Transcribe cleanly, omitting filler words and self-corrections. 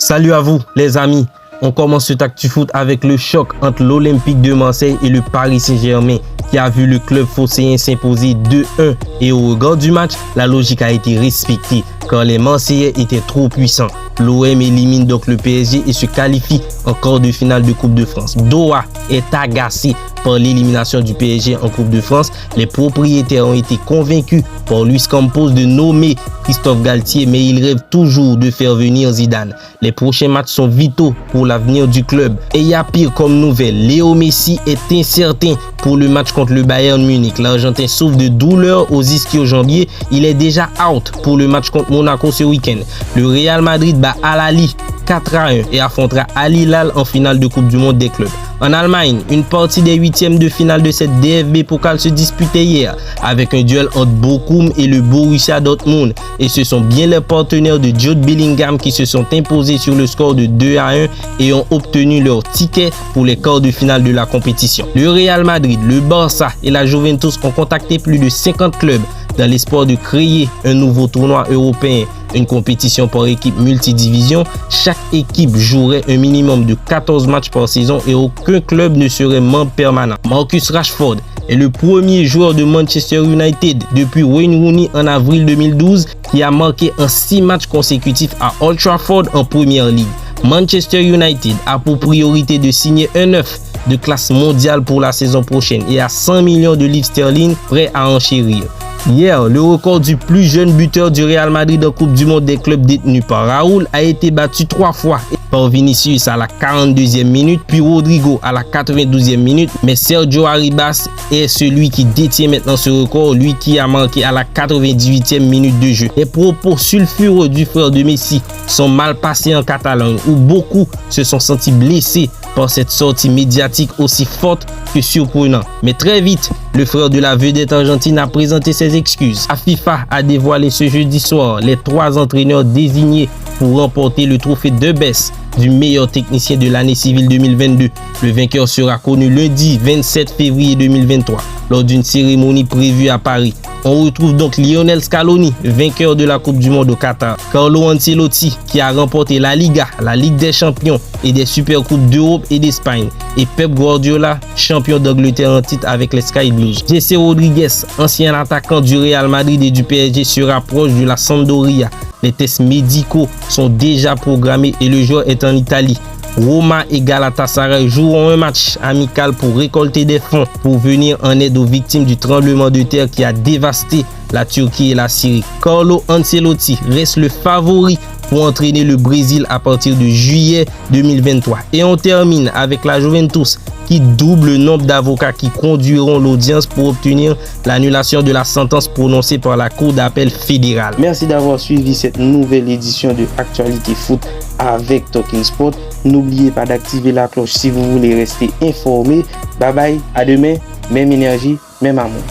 Salut à vous les amis, on commence cet ActuFoot avec le choc entre l'Olympique de Marseille et le Paris Saint-Germain qui a vu le club phocéen s'imposer 2-1 et au regard du match, la logique a été respectée car les Marseillais étaient trop puissants. L'OM élimine donc le PSG et se qualifie en quart de finale de Coupe de France. Doha est agacé par l'élimination du PSG en Coupe de France. Les propriétaires ont été convaincus par Luis Campos de nommer Christophe Galtier, mais ils rêvent toujours de faire venir Zidane. Les prochains matchs sont vitaux pour l'avenir du club. Et il y a pire comme nouvelle, Léo Messi est incertain pour le match contre le Bayern Munich. L'Argentin souffre de douleurs aux ischio-jambiers. Il est déjà out pour le match contre Monaco ce week-end. Le Real Madrid bat Al Ahly 4-1 et affrontera Al Hilal en finale de Coupe du Monde des clubs. En Allemagne, une partie des huitièmes de finale de cette DFB Pokal se disputait hier avec un duel entre Bochum et le Borussia Dortmund. Et ce sont bien les partenaires de Jude Bellingham qui se sont imposés sur le score de 2-1 et ont obtenu leur ticket pour les quarts de finale de la compétition. Le Real Madrid, le Barça et la Juventus ont contacté plus de 50 clubs dans l'espoir de créer un nouveau tournoi européen. Une compétition par équipe multidivision, chaque équipe jouerait un minimum de 14 matchs par saison et aucun club ne serait membre permanent. Marcus Rashford est le premier joueur de Manchester United depuis Wayne Rooney en avril 2012 qui a marqué en 6 matchs consécutifs à Old Trafford en Premier League. Manchester United a pour priorité de signer un neuf de classe mondiale pour la saison prochaine et a 100 millions de livres sterling prêts à enchérir. Hier, le record du plus jeune buteur du Real Madrid en Coupe du Monde des clubs détenu par Raoul a été battu 3 fois par Vinicius à la 42e minute, puis Rodrigo à la 92e minute. Mais Sergio Arribas est celui qui détient maintenant ce record, lui qui a marqué à la 98e minute de jeu. Les propos sulfureux du frère de Messi sont mal passés en Catalogne, où beaucoup se sont sentis blessés par cette sortie médiatique aussi forte que surprenante. Mais très vite, le frère de la vedette argentine a présenté ses excuses. La FIFA a dévoilé ce jeudi soir les 3 entraîneurs désignés pour remporter le trophée de Best du meilleur technicien de l'année civile 2022. Le vainqueur sera connu lundi 27 février 2023 lors d'une cérémonie prévue à Paris. On retrouve donc Lionel Scaloni, vainqueur de la Coupe du Monde au Qatar, Carlo Ancelotti qui a remporté la Liga, la Ligue des Champions et des Supercoupes d'Europe et d'Espagne, et Pep Guardiola, champion d'Angleterre en titre avec les Sky Blues. Jesse Rodriguez, ancien attaquant du Real Madrid et du PSG, se rapproche de la Sampdoria. Les tests médicaux sont déjà programmés et le joueur est en Italie. Roma et Galatasaray joueront un match amical pour récolter des fonds pour venir en aide aux victimes du tremblement de terre qui a dévasté la Turquie et la Syrie. Carlo Ancelotti reste le favori pour entraîner le Brésil à partir de juillet 2023. Et on termine avec la Juventus qui double le nombre d'avocats qui conduiront l'audience pour obtenir l'annulation de la sentence prononcée par la Cour d'appel fédérale. Merci d'avoir suivi cette nouvelle édition de Actualité Foot avec Talking Sport. N'oubliez pas d'activer la cloche si vous voulez rester informé. Bye bye, à demain, même énergie, même amour.